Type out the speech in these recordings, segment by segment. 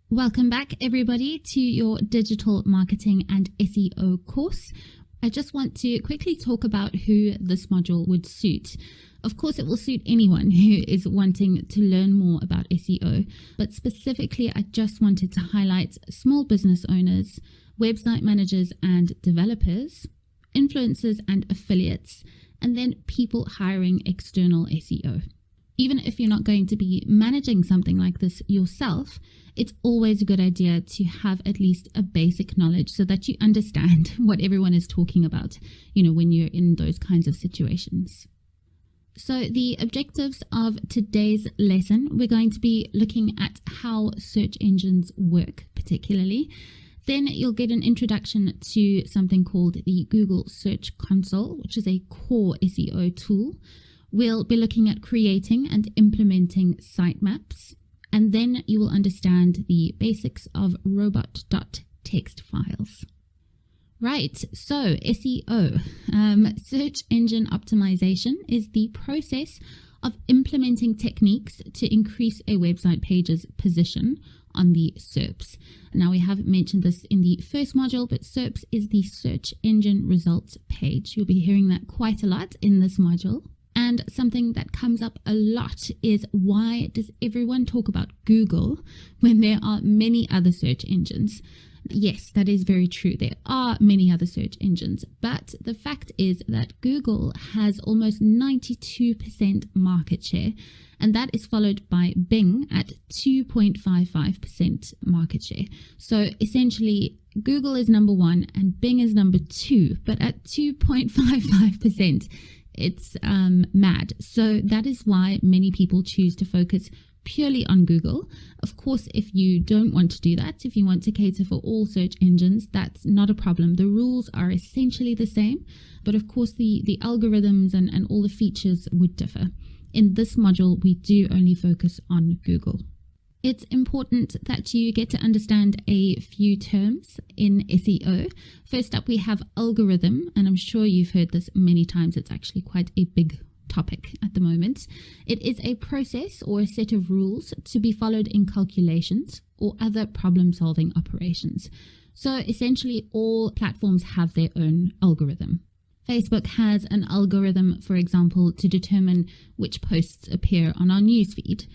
Welcome back, everybody, to your digital marketing and SEO course. I just want to quickly talk about who this module would suit. Of course, it will suit anyone who is wanting to learn more about SEO, but specifically, I just wanted to highlight small business owners, website managers and developers, influencers and affiliates, and then people hiring external SEO. Even if you're not going to be managing something like this yourself, it's always a good idea to have at least a basic knowledge so that you understand what everyone is talking about, when you're in those kinds of situations. So the objectives of today's lesson, we're going to be looking at how search engines work particularly. Then you'll get an introduction to something called the Google Search Console, which is a core SEO tool. We'll be looking at creating and implementing sitemaps, and then you will understand the basics of robot.txt files. Right, so SEO, search engine optimization, is the process of implementing techniques to increase a website page's position on the SERPs. Now, we have mentioned this in the first module, but SERPs is the search engine results page. You'll be hearing that quite a lot in this module. And something that comes up a lot is, why does everyone talk about Google when there are many other search engines? Yes, that is very true. There are many other search engines, but the fact is that Google has almost 92% market share, and that is followed by Bing at 2.55% market share. So essentially, Google is number one and Bing is number two, but at 2.55%. It's mad. So that is why many people choose to focus purely on Google. Of course, if you don't want to do that, if you want to cater for all search engines, that's not a problem. The rules are essentially the same, but of course the algorithms and all the features would differ. In this module, we do only focus on Google. It's important that you get to understand a few terms in SEO. First up, we have algorithm, and I'm sure you've heard this many times. It's actually quite a big topic at the moment. It is a process or a set of rules to be followed in calculations or other problem-solving operations. So essentially, all platforms have their own algorithm. Facebook has an algorithm, for example, to determine which posts appear on our newsfeed.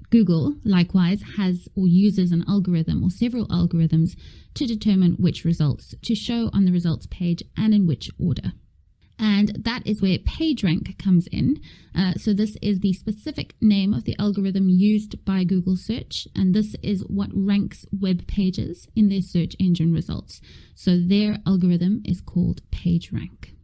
Google, likewise, has or uses an algorithm or several algorithms to determine which results to show on the results page and in which order. And that is where PageRank comes in. So this is the specific name of the algorithm used by Google Search, and this is what ranks web pages in their search engine results. So their algorithm is called PageRank.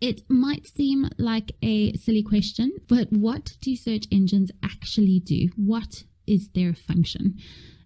It might seem like a silly question, but what do search engines actually do? What is their function?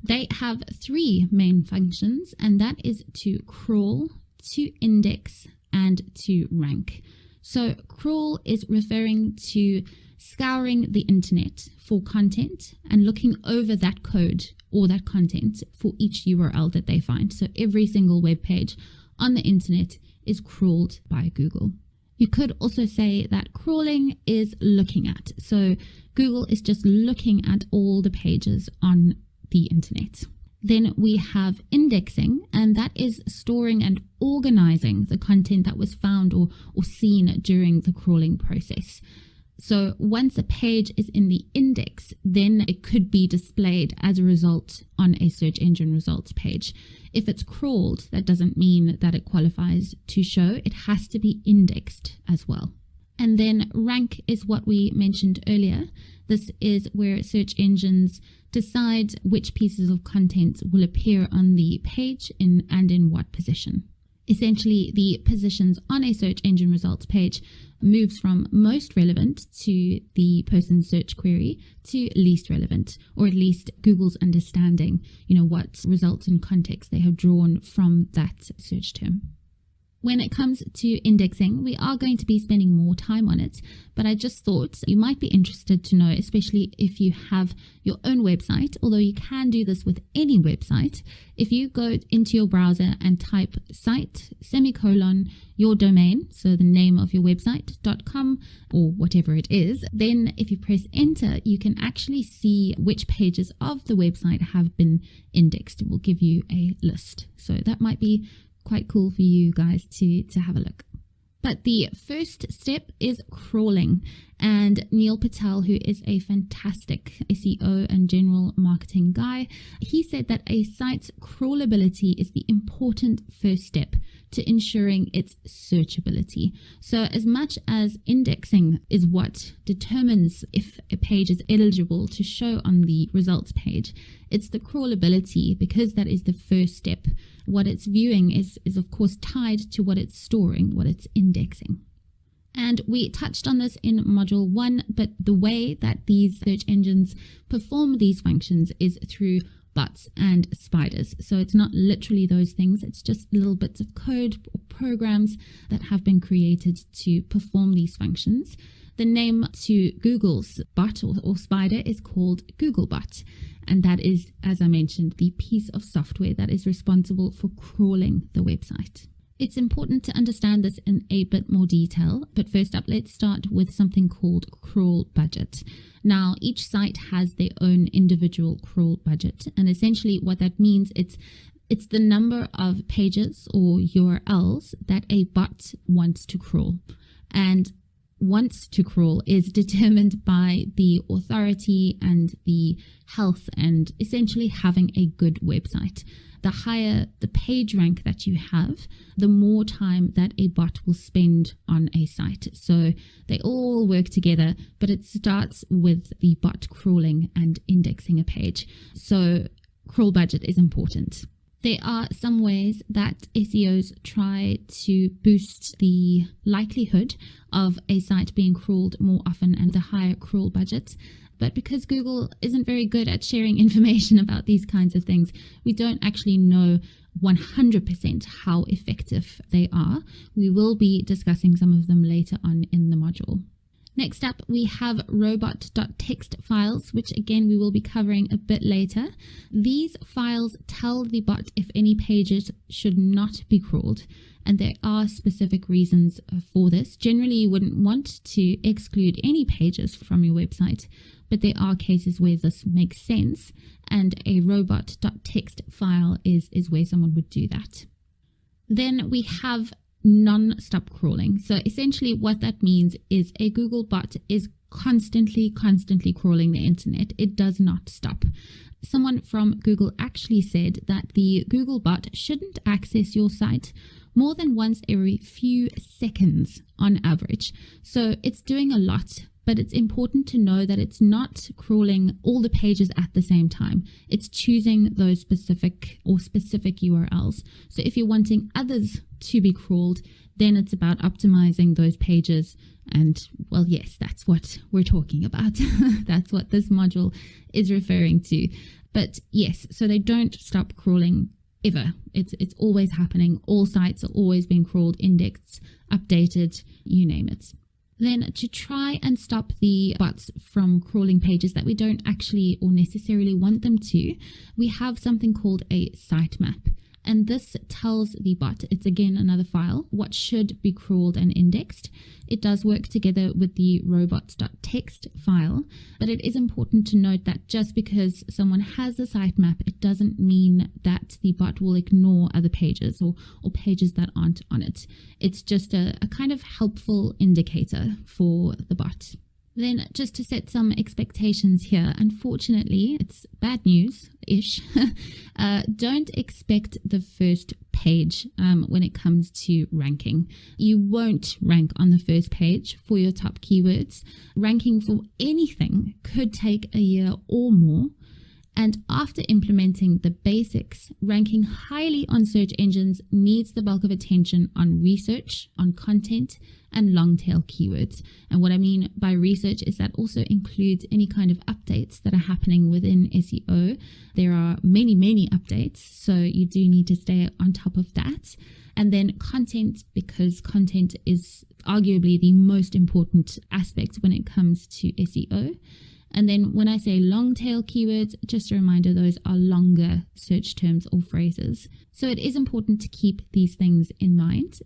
They have three main functions, and that is to crawl, to index, and to rank. So crawl is referring to scouring the internet for content and looking over that code or that content for each URL that they find. So every single web page on the internet is crawled by Google. You could also say that crawling is looking at. So Google is just looking at all the pages on the internet. Then we have indexing, and that is storing and organizing the content that was found or seen during the crawling process. So once a page is in the index, then it could be displayed as a result on a search engine results page. If it's crawled, that doesn't mean that it qualifies to show. It has to be indexed as well. And then rank is what we mentioned earlier. This is where search engines decide which pieces of content will appear on the page and in what position. Essentially, the positions on a search engine results page moves from most relevant to the person's search query to least relevant, or at least Google's understanding, what results and context they have drawn from that search term. When it comes to indexing, we are going to be spending more time on it, but I just thought you might be interested to know, especially if you have your own website, although you can do this with any website. If you go into your browser and type site, semicolon, your domain, so the name of your website, .com or whatever it is, then if you press enter, you can actually see which pages of the website have been indexed. It will give you a list. So that might be quite cool for you guys to have a look. But the first step is crawling. And Neil Patel, who is a fantastic SEO and general marketing guy, he said that a site's crawlability is the important first step to ensuring its searchability. So as much as indexing is what determines if a page is eligible to show on the results page, it's the crawlability, because that is the first step. What it's viewing is of course tied to what it's storing, what it's indexing. And we touched on this in module 1, but the way that these search engines perform these functions is through bots and spiders. So it's not literally those things, it's just little bits of code or programs that have been created to perform these functions. The name to Google's bot or spider is called Googlebot. And that is, as I mentioned, the piece of software that is responsible for crawling the website. It's important to understand this in a bit more detail, but first up, let's start with something called crawl budget. Now, each site has their own individual crawl budget, and essentially what that means, it's the number of pages or URLs that a bot wants to crawl. And wants to crawl is determined by the authority and the health and essentially having a good website. The higher the page rank that you have, the more time that a bot will spend on a site. So they all work together, but it starts with the bot crawling and indexing a page. So crawl budget is important. There are some ways that SEOs try to boost the likelihood of a site being crawled more often and the higher crawl budget. But because Google isn't very good at sharing information about these kinds of things, we don't actually know 100% how effective they are. We will be discussing some of them later on in the module. Next up, we have robot.txt files, which again we will be covering a bit later. These files tell the bot if any pages should not be crawled, and there are specific reasons for this. Generally, you wouldn't want to exclude any pages from your website, but there are cases where this makes sense, and a robot.txt file is where someone would do that. Then we have non-stop crawling. So essentially what that means is a Google bot is constantly crawling the internet. It does not stop. Someone from Google actually said that the Google bot shouldn't access your site more than once every few seconds on average. So it's doing a lot, but it's important to know that it's not crawling all the pages at the same time. It's choosing those specific URLs. So if you're wanting others to be crawled, then it's about optimizing those pages. And well, yes, that's what we're talking about. That's what this module is referring to. But yes, so they don't stop crawling ever. It's always happening. All sites are always being crawled, indexed, updated, you name it. Then to try and stop the bots from crawling pages that we don't actually or necessarily want them to, we have something called a sitemap. And this tells the bot, it's again another file, what should be crawled and indexed. It does work together with the robots.txt file, but it is important to note that just because someone has a sitemap, it doesn't mean that the bot will ignore other pages or pages that aren't on it. It's just a kind of helpful indicator for the bot. Then just to set some expectations here, unfortunately, it's bad news-ish. Don't expect the first page when it comes to ranking. You won't rank on the first page for your top keywords. Ranking for anything could take a year or more. And after implementing the basics, ranking highly on search engines needs the bulk of attention on research, on content, and long-tail keywords. And what I mean by research is that also includes any kind of updates that are happening within SEO. There are many updates, so you do need to stay on top of that. And then content, because content is arguably the most important aspect when it comes to SEO. And then when I say long tail keywords, just a reminder, those are longer search terms or phrases. So it is important to keep these things in mind.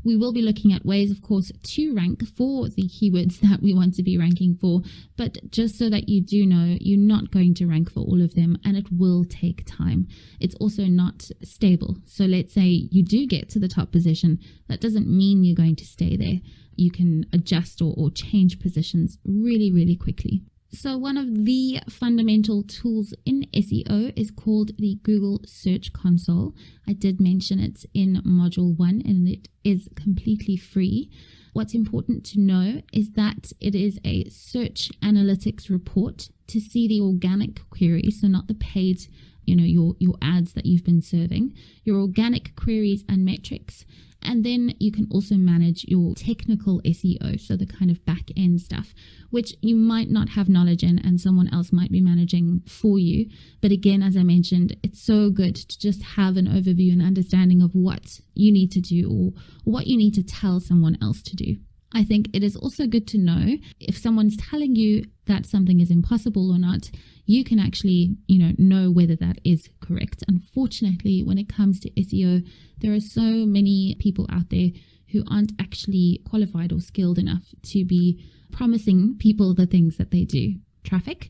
We will be looking at ways, of course, to rank for the keywords that we want to be ranking for. But just so that you do know, you're not going to rank for all of them, and it will take time. It's also not stable. So let's say you do get to the top position. That doesn't mean you're going to stay there. You can adjust or change positions really, really quickly. So one of the fundamental tools in SEO is called the Google Search Console. I did mention it in Module 1 and it is completely free. What's important to know is that it is a search analytics report to see the organic queries, so not the paid, your ads that you've been serving, your organic queries and metrics. And then you can also manage your technical SEO, so the kind of back end stuff, which you might not have knowledge in and someone else might be managing for you. But again, as I mentioned, it's so good to just have an overview and understanding of what you need to do or what you need to tell someone else to do. I think it is also good to know if someone's telling you that something is impossible or not, you can actually, know whether that is correct. Unfortunately, when it comes to SEO, there are so many people out there who aren't actually qualified or skilled enough to be promising people the things that they do. Traffic.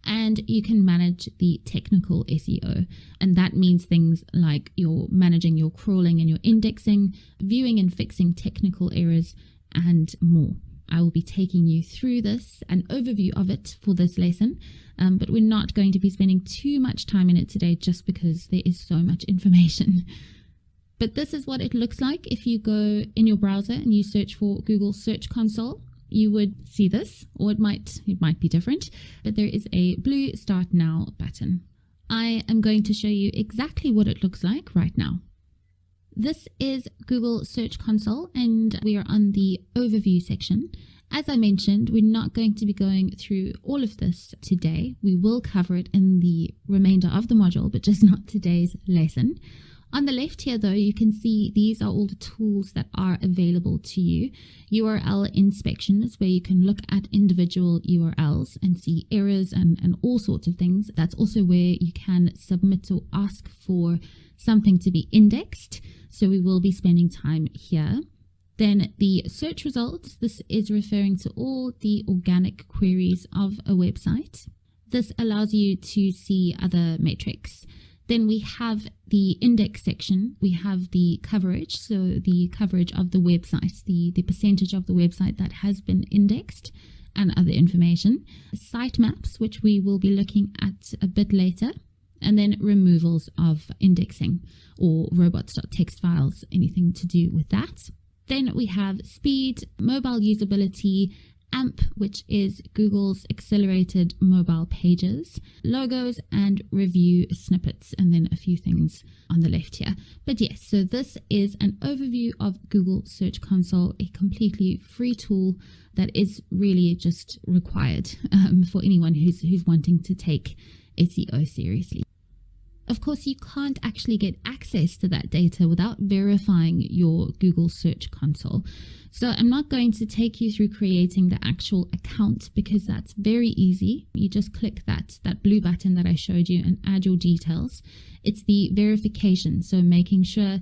And you can manage the technical SEO. And that means things like you're managing your crawling and your indexing, viewing and fixing technical errors, and more. I will be taking you through this, an overview of it for this lesson, but we're not going to be spending too much time in it today just because there is so much information. But this is what it looks like. If you go in your browser and you search for Google Search Console, you would see this, or it might be different, but there is a blue Start Now button. I am going to show you exactly what it looks like right now. This is Google Search Console and we are on the overview section. As I mentioned, we're not going to be going through all of this today. We will cover it in the remainder of the module, but just not today's lesson. On the left here, though, you can see these are all the tools that are available to you. URL inspection is where you can look at individual URLs and see errors and all sorts of things. That's also where you can submit or ask for something to be indexed. So we will be spending time here. Then the search results, this is referring to all the organic queries of a website. This allows you to see other metrics. Then we have the index section. We have the coverage, so the coverage of the website, the percentage of the website that has been indexed, and other information. Sitemaps, which we will be looking at a bit later. And then removals of indexing or robots.txt files, anything to do with that. Then we have speed, mobile usability, AMP, which is Google's accelerated mobile pages, logos, and review snippets, and then a few things on the left here. But yes, so this is an overview of Google Search Console, a completely free tool that is really just required for anyone who's wanting to take SEO seriously. Of course, you can't actually get access to that data without verifying your Google Search Console. So I'm not going to take you through creating the actual account because that's very easy. You just click that blue button that I showed you and add your details. It's the verification, so making sure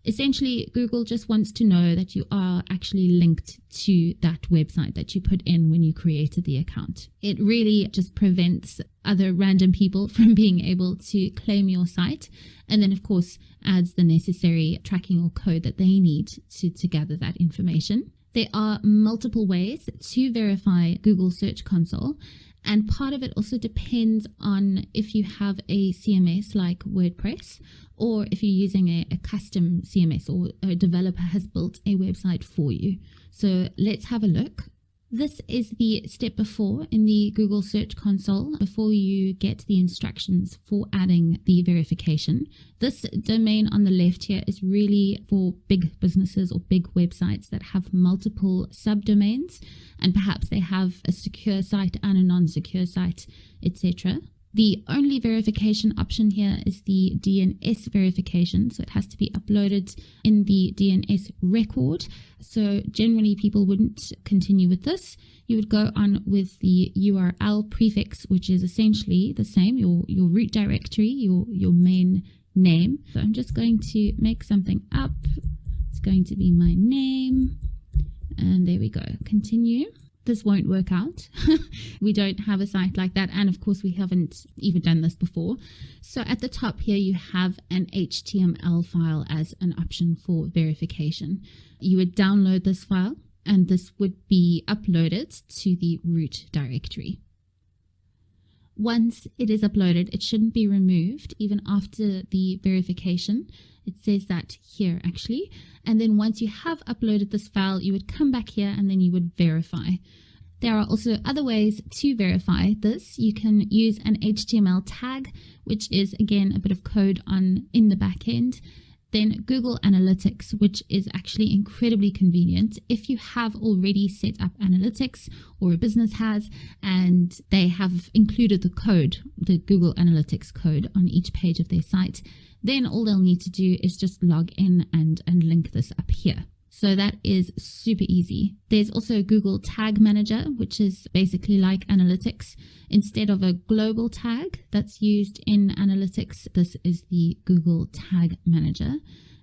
essentially Google just wants to know that you are actually linked to that website that you put in when you created the account. It really just prevents other random people from being able to claim your site, and then of course adds the necessary tracking or code that they need to gather that information. There are multiple ways to verify Google Search Console, and part of it also depends on if you have a CMS like WordPress or if you're using a custom CMS or a developer has built a website for you. So let's have a look. This is the step before in the Google Search Console before you get the instructions for adding the verification. This domain on the left here is really for big businesses or big websites that have multiple subdomains, and perhaps they have a secure site and a non-secure site, etc. The only verification option here is the DNS verification. So it has to be uploaded in the DNS record. So generally people wouldn't continue with this. You would go on with the URL prefix, which is essentially the same, your root directory, your main name. So I'm just going to make something up. It's going to be my name. And there we go. Continue. This won't work out. We don't have a site like that. And of course, we haven't even done this before. So at the top here, you have an HTML file as an option for verification. You would download this file and this would be uploaded to the root directory. Once it is uploaded, it shouldn't be removed even after the verification. It says that here actually. And then once you have uploaded this file, you would come back here and then you would verify. There are also other ways to verify this. You can use an HTML tag, which is again a bit of code in the back end. Then Google Analytics, which is actually incredibly convenient. If you have already set up Analytics or a business has, and they have included the code, the Google Analytics code on each page of their site, then all they'll need to do is just log in and link this up here. So that is super easy. There's also Google Tag Manager, which is basically like Analytics. Instead of a global tag that's used in Analytics, this is the Google Tag Manager.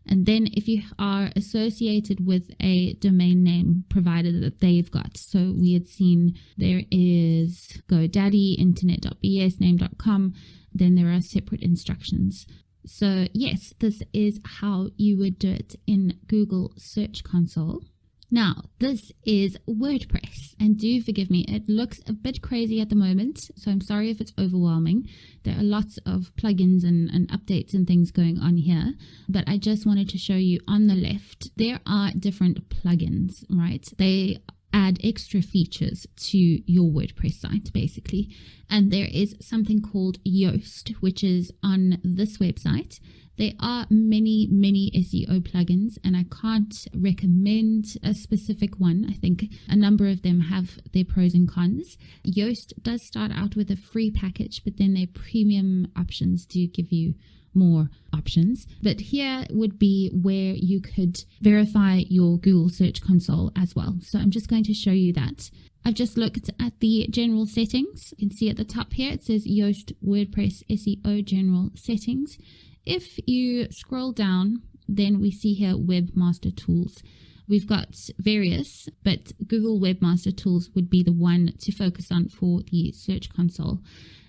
And then if you are associated with a domain name provider that they've got, so we had seen there is GoDaddy, internet.bs, name.com, then there are separate instructions. So yes, this is how you would do it in Google Search Console. Now, this is WordPress, and do forgive me, it looks a bit crazy at the moment, so I'm sorry if it's overwhelming. There are lots of plugins and updates and things going on here, but I just wanted to show you on the left, there are different plugins, right? They add extra features to your WordPress site basically, and there is something called Yoast, which is on this website. There are many SEO plugins, and I can't recommend a specific one. I think a number of them have their pros and cons. Yoast does start out with a free package, but then their premium options do give you more options. But here would be where you could verify your Google Search Console as well. So I'm just going to show you that. I've just looked at the general settings. You can see at the top here, it says Yoast WordPress SEO general settings. If you scroll down, then we see here Webmaster Tools. We've got various, but Google Webmaster Tools would be the one to focus on for the Search Console.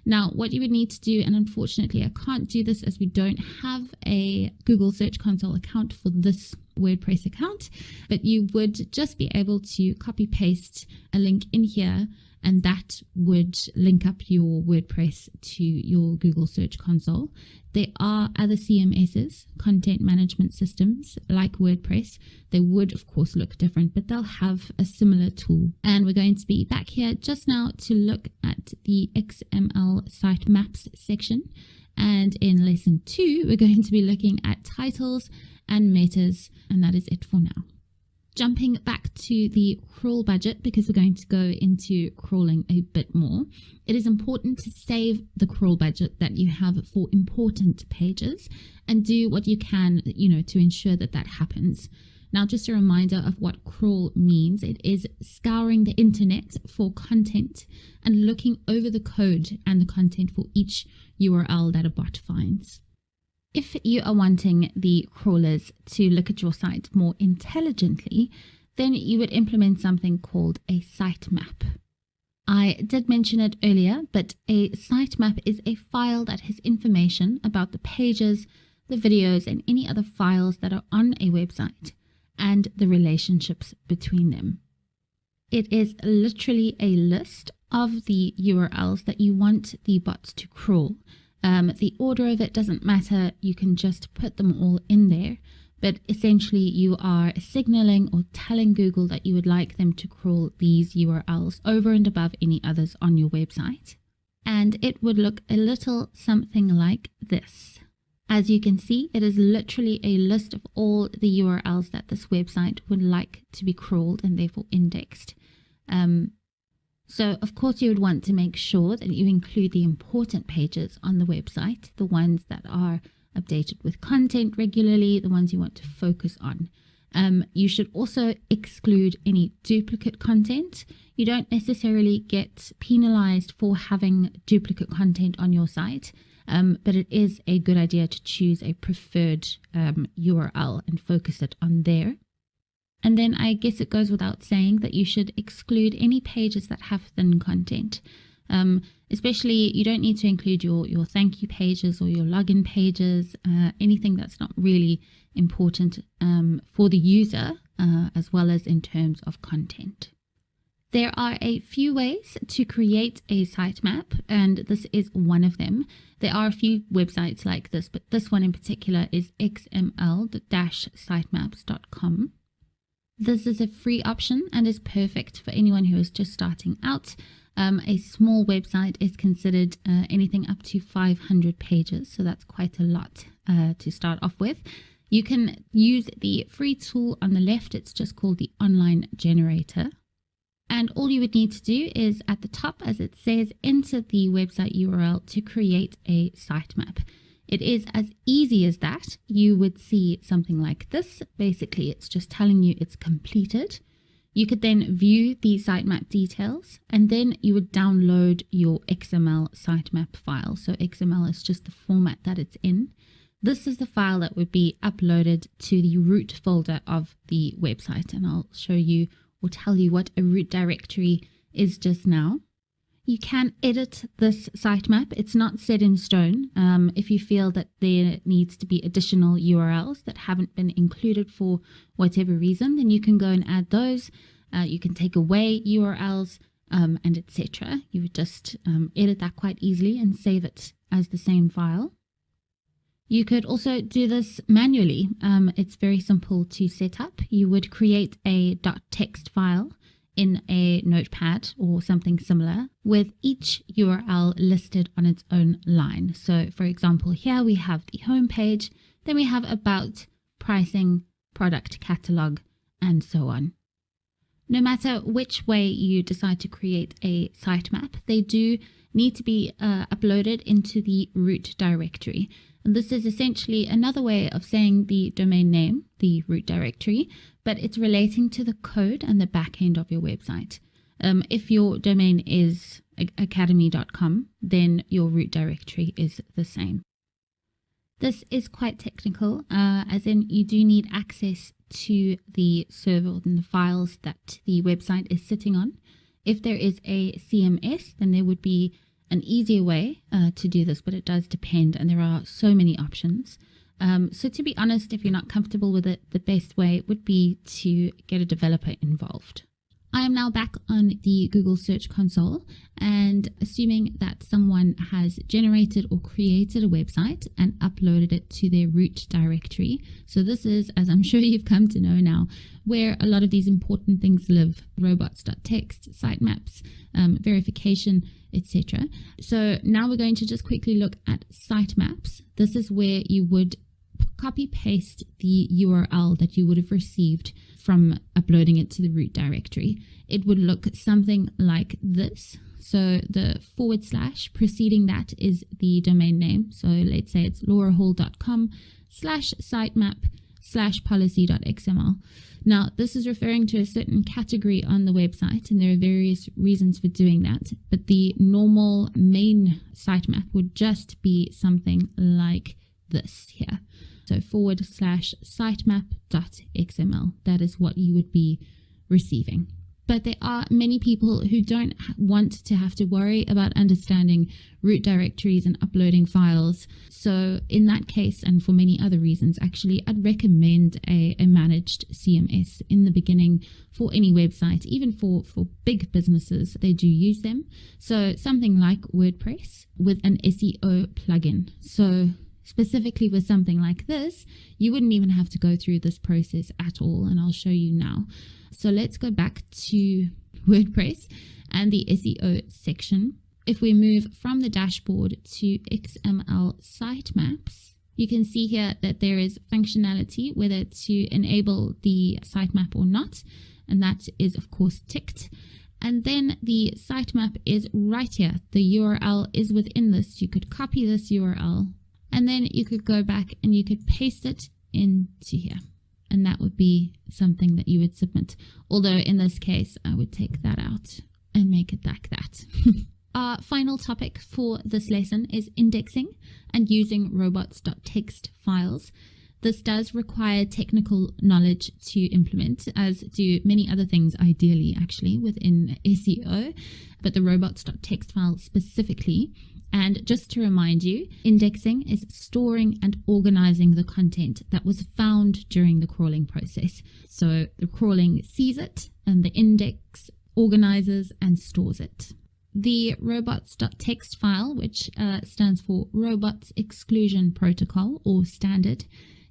Now, what you would need to do, and unfortunately I can't do this as we don't have a Google Search Console account for this WordPress account, but you would just be able to copy paste a link in here, and that would link up your WordPress to your Google Search Console. There are other CMSs, content management systems like WordPress. They would, of course, look different, but they'll have a similar tool. And we're going to be back here just now to look at the XML site maps section. And in lesson 2, we're going to be looking at titles and metas, and that is it for now. Jumping back to the crawl budget, because we're going to go into crawling a bit more, it is important to save the crawl budget that you have for important pages and do what you can, to ensure that that happens. Now, just a reminder of what crawl means. It is scouring the internet for content and looking over the code and the content for each URL that a bot finds. If you are wanting the crawlers to look at your site more intelligently, then you would implement something called a sitemap. I did mention it earlier, but a sitemap is a file that has information about the pages, the videos, and any other files that are on a website and the relationships between them. It is literally a list of the URLs that you want the bots to crawl. The order of it doesn't matter. You can just put them all in there. But essentially, you are signaling or telling Google that you would like them to crawl these URLs over and above any others on your website. And it would look a little something like this. As you can see, it is literally a list of all the URLs that this website would like to be crawled and therefore indexed. So, of course, you would want to make sure that you include the important pages on the website, the ones that are updated with content regularly, the ones you want to focus on. You should also exclude any duplicate content. You don't necessarily get penalized for having duplicate content on your site, but it is a good idea to choose a preferred URL and focus it on there. And then I guess it goes without saying that you should exclude any pages that have thin content. Especially, you don't need to include your thank you pages or your login pages, anything that's not really important for the user, as well as in terms of content. There are a few ways to create a sitemap, and this is one of them. There are a few websites like this, but this one in particular is xml-sitemaps.com. This is a free option and is perfect for anyone who is just starting out. A small website is considered anything up to 500 pages, so that's quite a lot to start off with. You can use the free tool on the left. It's just called the Online Generator. And all you would need to do is at the top, as it says, enter the website URL to create a sitemap. It is as easy as that. You would see something like this. Basically, it's just telling you it's completed. You could then view the sitemap details, and then you would download your XML sitemap file. So XML is just the format that it's in. This is the file that would be uploaded to the root folder of the website, and I'll show you or tell you what a root directory is just now. You can edit this sitemap. It's not set in stone. If you feel that there needs to be additional URLs that haven't been included for whatever reason, then you can go and add those. You can take away URLs and etc. You would just edit that quite easily and save it as the same file. You could also do this manually. It's very simple to set up. You would create a .txt file in a notepad or something similar with each URL listed on its own line. So for example, here we have the home page, then we have about, pricing, product catalog, and so on. No matter which way you decide to create a sitemap, they do need to be uploaded into the root directory. And this is essentially another way of saying the domain name, the root directory, but it's relating to the code and the back end of your website. If your domain is academy.com, then your root directory is the same. This is quite technical, as in you do need access to the server and the files that the website is sitting on. If there is a CMS, then there would be an easier way to do this, but it does depend, and there are so many options. So to be honest, if you're not comfortable with it, the best way would be to get a developer involved. I am now back on the Google Search Console, and assuming that someone has generated or created a website and uploaded it to their root directory. So this is, as I'm sure you've come to know now, where a lot of these important things live: robots.txt, sitemaps, verification, etc. So now we're going to just quickly look at sitemaps. This is where you would copy paste the URL that you would have received from uploading it to the root directory. It would look something like this. So the / preceding that is the domain name. So let's say it's laurahall.com/sitemap/policy.xml. Now, this is referring to a certain category on the website, and there are various reasons for doing that. But the normal main sitemap would just be something like this here. So /sitemap.xml. That is what you would be receiving. But there are many people who don't want to have to worry about understanding root directories and uploading files. So in that case, and for many other reasons, actually, I'd recommend a managed CMS in the beginning for any website. Even for big businesses, they do use them. So something like WordPress with an SEO plugin. So specifically with something like this, you wouldn't even have to go through this process at all, and I'll show you now. So let's go back to WordPress and the SEO section. If we move from the dashboard to XML sitemaps, you can see here that there is functionality whether to enable the sitemap or not, and that is of course ticked. And then the sitemap is right here. The URL is within this. You could copy this URL and then you could go back and you could paste it into here. And that would be something that you would submit. Although in this case, I would take that out and make it like that. Our final topic for this lesson is indexing and using robots.txt files. This does require technical knowledge to implement, as do many other things, ideally, actually, within SEO, but the robots.txt file specifically. And just to remind you, indexing is storing and organizing the content that was found during the crawling process. So the crawling sees it, and the index organizes and stores it. The robots.txt file, which stands for Robots Exclusion Protocol or Standard,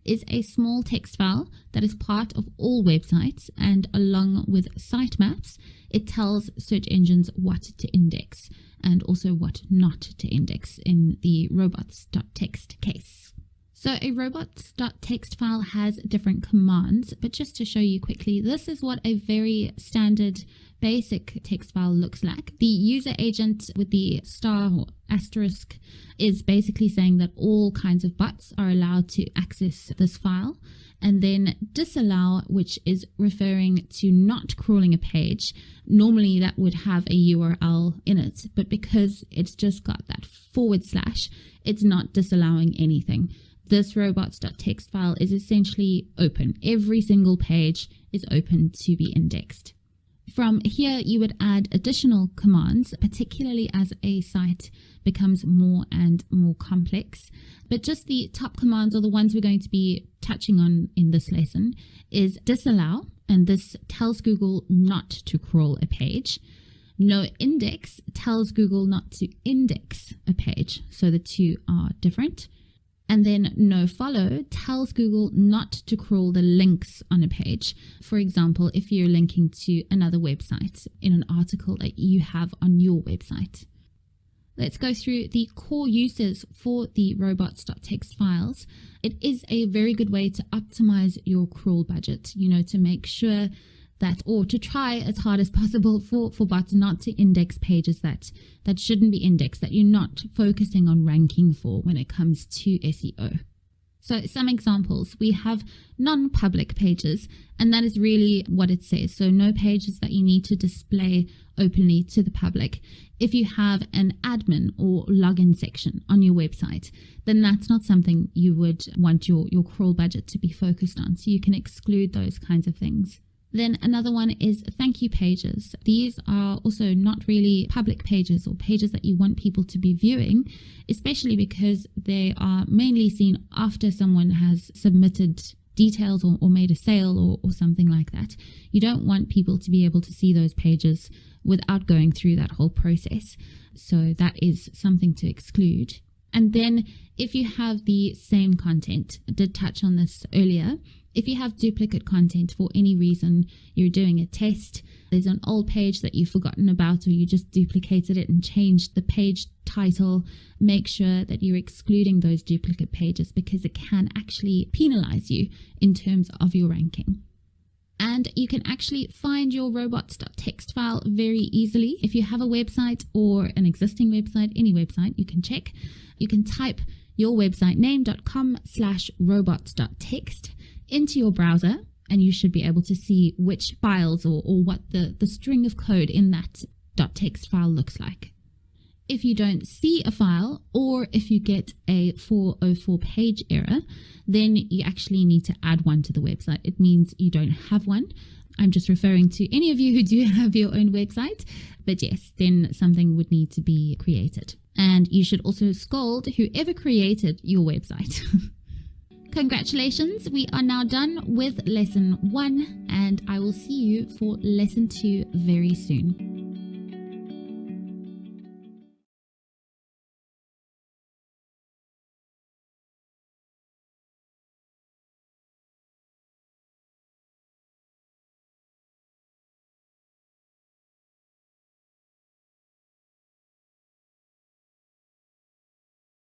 is a small text file that is part of all websites, and along with sitemaps, it tells search engines what to index and also what not to index in the robots.txt case. So a robots.txt file has different commands, but just to show you quickly, this is what a very standard basic text file looks like. The user agent with the star or asterisk is basically saying that all kinds of bots are allowed to access this file, and then disallow, which is referring to not crawling a page. Normally that would have a URL in it, but because it's just got that / it's not disallowing anything. This robots.txt file is essentially open. Every single page is open to be indexed. From here, you would add additional commands, particularly as a site becomes more and more complex. But just the top commands, or the ones we're going to be touching on in this lesson, is disallow, and this tells Google not to crawl a page. No index tells Google not to index a page, so the two are different. And then no follow tells Google not to crawl the links on a page. For example, if you're linking to another website in an article that you have on your website. Let's go through the core uses for the robots.txt files. It is a very good way to optimize your crawl budget, to make sure that, or to try as hard as possible for bots not to index pages that shouldn't be indexed, that you're not focusing on ranking for when it comes to SEO. So some examples, we have non-public pages, and that is really what it says. So no pages that you need to display openly to the public. If you have an admin or login section on your website, then that's not something you would want your crawl budget to be focused on. So you can exclude those kinds of things. Then another one is thank you pages. These are also not really public pages or pages that you want people to be viewing, especially because they are mainly seen after someone has submitted details or made a sale or something like that. You don't want people to be able to see those pages without going through that whole process. So that is something to exclude. And then if you have the same content, I did touch on this earlier, if you have duplicate content for any reason, you're doing a test, there's an old page that you've forgotten about, or you just duplicated it and changed the page title, make sure that you're excluding those duplicate pages because it can actually penalize you in terms of your ranking. And you can actually find your robots.txt file very easily. If you have a website or an existing website, any website, you can check. You can type your website name.com/robots.txt into your browser, and you should be able to see which files or what the string of code in that .txt file looks like. If you don't see a file, or if you get a 404 page error, then you actually need to add one to the website. It means you don't have one. I'm just referring to any of you who do have your own website, but yes, then something would need to be created. And you should also scold whoever created your website. Congratulations, we are now done with lesson 1, and I will see you for lesson 2 very soon.